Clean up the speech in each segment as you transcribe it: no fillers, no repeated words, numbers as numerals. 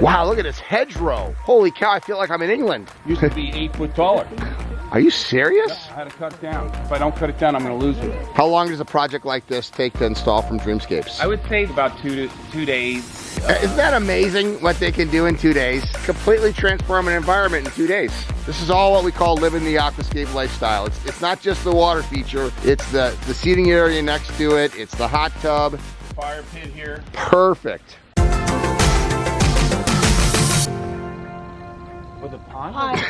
Wow, look at this hedgerow. Holy cow, I feel like I'm in England. Used to be 8 foot taller. Are you serious? I had to cut it down. If I don't cut it down, I'm going to lose it. How long does a project like this take to install from Dreamscapes? I would say about 2 days. Isn't that amazing what they can do in 2 days? Completely transform an environment in 2 days. This is all what we call living the aquascape lifestyle. It's not just the water feature, it's the seating area next to it, it's the hot tub. Fire pit here. Perfect. With a pond?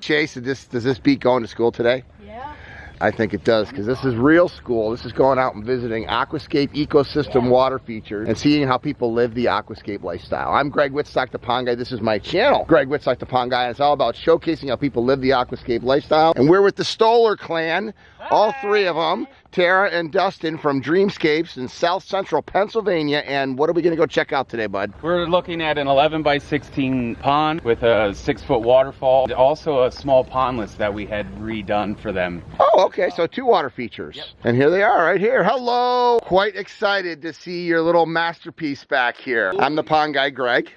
Chase, does this beat going to school today? Yeah. I think it does, because this is real school. This is going out and visiting aquascape ecosystem water features and seeing how people live the aquascape lifestyle. I'm Greg Wittstock, the Pond Guy. This is my channel, Greg Wittstock, the Pond Guy, and it's all about showcasing how people live the aquascape lifestyle. And we're with the Stoller clan, all three of them, Tara and Dustin from Dreamscapes in South Central Pennsylvania. And what are we going to go check out today, bud? We're looking at an 11 by 16 pond with a 6-foot waterfall. Also a small pondless that we had redone for them. Oh, okay, so 2 water features. Yep. And here they are right here. Hello! Quite excited to see your little masterpiece back here. I'm the Pond Guy, Greg.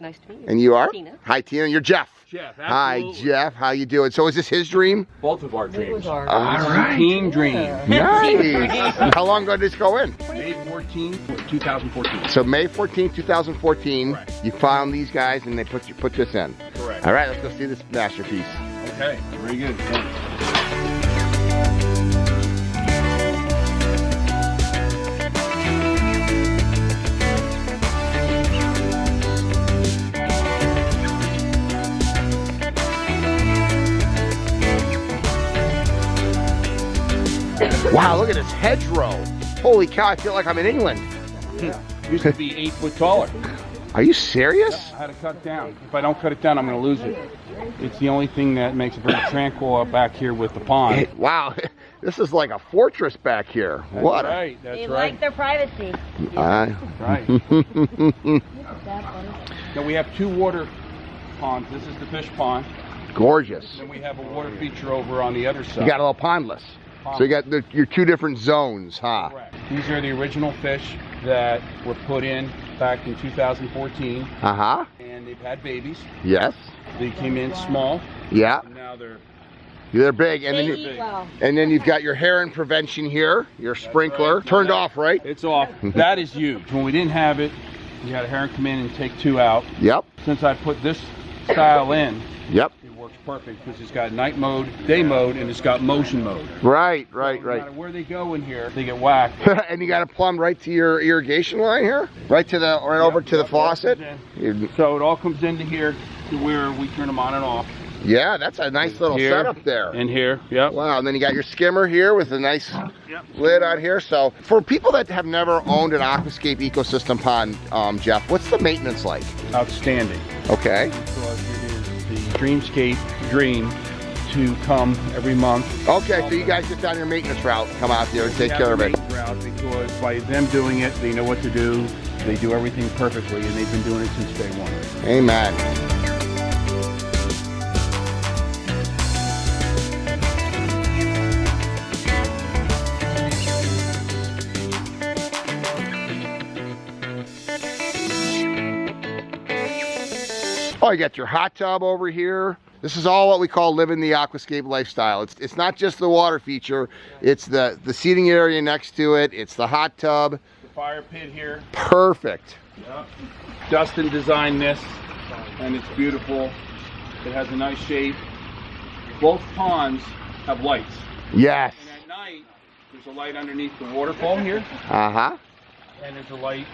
Nice to meet you. And you are? Tina. Hi, Tina. You're Jeff. Jeff, Hi, Jeff. How you doing? So is this his dream? Both of our dreams. All right. Team dream. Nice. How long ago did this go in? May 14, 2014. So May 14, 2014, Correct. you found these guys and they put this in. Correct. All right, let's go see this masterpiece. Okay, very good. Thanks. Wow, look at this hedgerow. Holy cow, I feel like I'm in England. Used to be 8 foot taller. Are you serious? I had to cut it down. If I don't cut it down, I'm going to lose it. It's the only thing that makes it very tranquil up back here with the pond. Wow, this is like a fortress back here. That's What? right. That's They right. like their privacy. Right. That funny. Now we have 2 water ponds. This is the fish pond. Gorgeous. Then we have a water feature over on the other side. You got a little pondless. So you got your 2 different zones, huh? Correct. These are the original fish that were put in back in 2014. Uh-huh. And they've had babies. Yes. They came in small. Yeah. And now they're big. And They then, eat well. and then you've got your heron prevention here, your sprinkler. Turned off, right? It's off. That is huge. When we didn't have it, we had a heron come in and take 2 out. Yep. Since I put this style in, Yep. it works perfect because it's got night mode, day mode, and it's got motion mode. Right. No matter where they go in here, they get whacked. And you got it plumbed right to your irrigation line here? Right over to the faucet? So it all comes into here to where we turn them on and off. Yeah, that's a nice little Here, setup there. And here, yep. Wow, and then you got your skimmer here with a nice lid on here. So for people that have never owned an aquascape ecosystem pond, Jeff, what's the maintenance like? Outstanding. Okay. Because it is the Dreamscape dream to come every month. Okay, so you guys get down your maintenance route, come out there and take care of it. Because by them doing it, they know what to do. They do everything perfectly, and they've been doing it since day one. Amen. Oh, you got your hot tub over here. This is all what we call living the aquascape lifestyle. It's not just the water feature, it's the seating area next to it, it's the hot tub. The fire pit here. Perfect. Yep. Dustin designed this, and it's beautiful. It has a nice shape. Both ponds have lights. Yes. And at night, there's a light underneath the waterfall here, Uh-huh. and there's a light,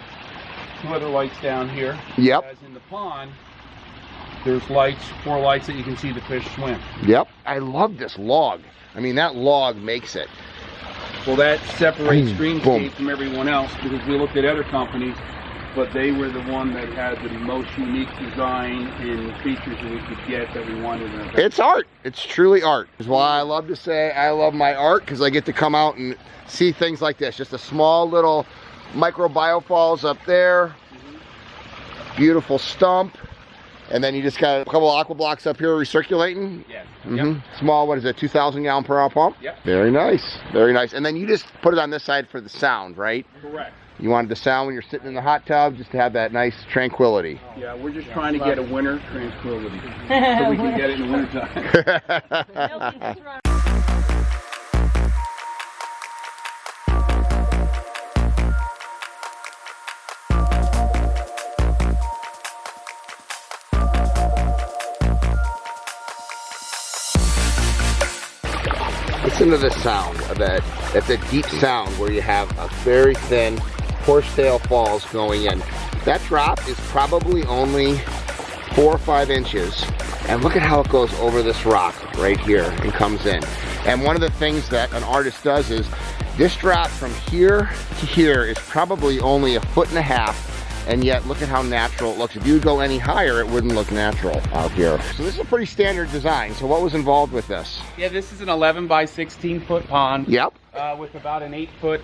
2 other lights down here. Yep. As in the pond, there's lights, 4 lights that you can see the fish swim. Yep. I love this log. I mean, that log makes it. Well, that separates Boom. Dreamscape from everyone else because we looked at other companies, but they were the one that had the most unique design and features that we could get that we wanted. It's art. It's truly art. That's why I love to say I love my art, because I get to come out and see things like this. Just a small little micro biofalls up there. Beautiful stump. And then you just got a couple of aqua blocks up here recirculating. Yeah. Yep. Small, what is it, 2,000 gallon per hour pump? Yep. Very nice, very nice. And then you just put it on this side for the sound, right? Correct. You wanted the sound when you're sitting in the hot tub, just to have that nice tranquility. Yeah, we're just trying to get a winter tranquility, so we can get it in the wintertime. Listen to the sound of that. That's a deep sound where you have a very thin horsetail falls going in. That drop is probably only 4 or 5 inches. And look at how it goes over this rock right here and comes in. And one of the things that an artist does is this drop from here to here is probably only 1.5 feet. And yet, look at how natural it looks. If you would go any higher, it wouldn't look natural out here. So this is a pretty standard design. So what was involved with this? Yeah, this is an 11 by 16 foot pond. Yep. With about an 8 foot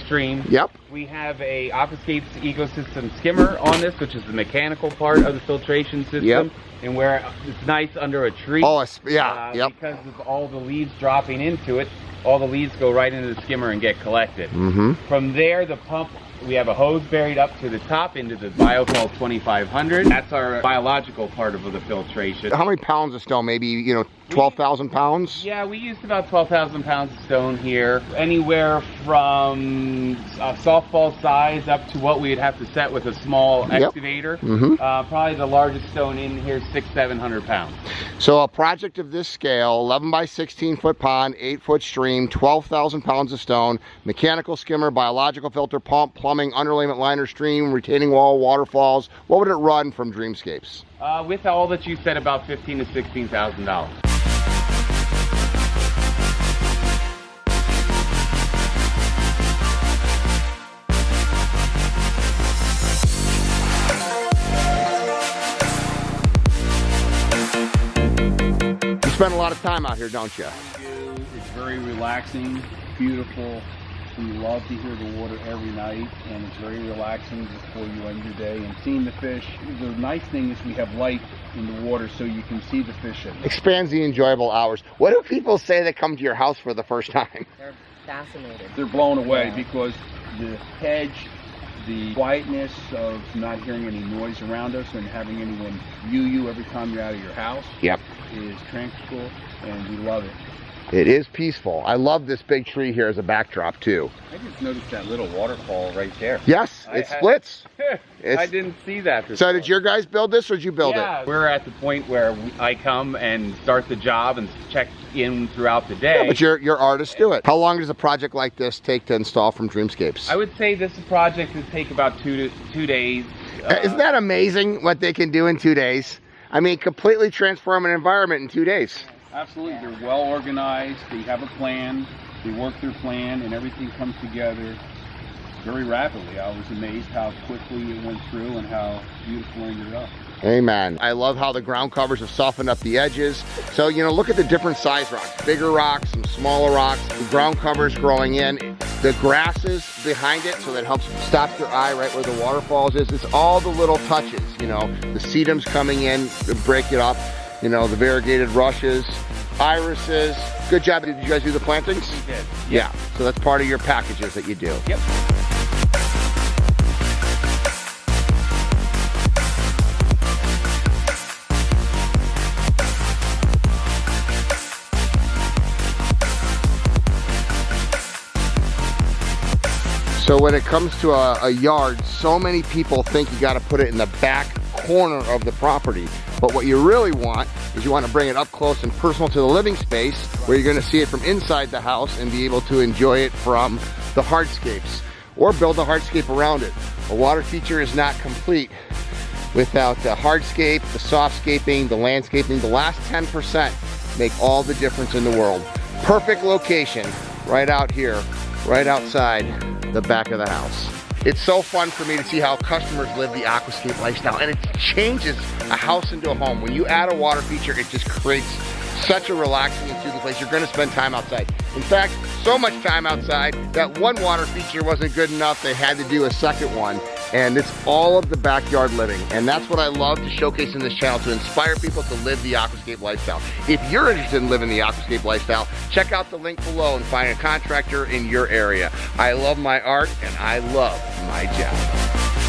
stream. Yep. We have a Aquascape's ecosystem skimmer on this, which is the mechanical part of the filtration system. Yep. And where it's nice under a tree. Oh, yeah. Yep. Because of all the leaves dropping into it, all the leaves go right into the skimmer and get collected. Mm-hmm. From there, the pump, we have a hose buried up to the top into the Biofol 2500. That's our biological part of the filtration. How many pounds of stone? Maybe, 12,000 pounds? Yeah, we used about 12,000 pounds of stone here. Anywhere from a softball size up to what we'd have to set with a small excavator. Mm-hmm. Probably the largest stone in here is 600-700 pounds. So a project of this scale, 11 by 16 foot pond, 8 foot stream, 12,000 pounds of stone, mechanical skimmer, biological filter, pump, plumbing, underlayment liner, stream, retaining wall, waterfalls. What would it run from Dreamscapes? With all that you said, about $15,000 to $16,000. You spend a lot of time out here, don't you? We do. It's very relaxing, beautiful. We love to hear the water every night, and it's very relaxing just before you end your day. And seeing the fish, the nice thing is we have light in the water so you can see the fish in it. Expands the enjoyable hours. What do people say that come to your house for the first time? They're fascinated. They're blown away because the hedge, the quietness of not hearing any noise around us and having anyone view you every time you're out of your house is tranquil, and we love it. It is peaceful. I love this big tree here as a backdrop too. I just noticed that little waterfall right there. Yes, it splits. I didn't see that before. So did your guys build this or did you build it? Yeah, we're at the point where I come and start the job and check in throughout the day. Yeah, but your artists do it. How long does a project like this take to install from Dreamscapes? I would say this project would take about 2 days. Isn't that amazing what they can do in 2 days? I mean, completely transform an environment in 2 days. Absolutely. They're well organized. They have a plan. They work their plan, and everything comes together very rapidly. I was amazed how quickly it went through and how beautiful it ended up. Amen. I love how the ground covers have softened up the edges. So, look at the different size rocks. Bigger rocks, some smaller rocks. The ground cover's growing in. The grasses behind it, so that helps stop your eye right where the waterfalls is. It's all the little touches, the sedums coming in to break it up. The variegated rushes, irises. Good job. Did you guys do the plantings? We did. Yeah. So that's part of your packages that you do. Yep. So when it comes to a yard, so many people think you got to put it in the back corner of the property. But what you really want is you want to bring it up close and personal to the living space where you're going to see it from inside the house and be able to enjoy it from the hardscapes, or build a hardscape around it. A water feature is not complete without the hardscape, the softscaping, the landscaping. The last 10% make all the difference in the world. Perfect location right out here, right outside the back of the house. It's so fun for me to see how customers live the aquascape lifestyle, and it changes a house into a home. When you add a water feature, it just creates such a relaxing and soothing place. You're gonna spend time outside. In fact, so much time outside that one water feature wasn't good enough, they had to do a second one. And it's all of the backyard living. And that's what I love to showcase in this channel, to inspire people to live the aquascape lifestyle. If you're interested in living the aquascape lifestyle, check out the link below and find a contractor in your area. I love my art and I love my job.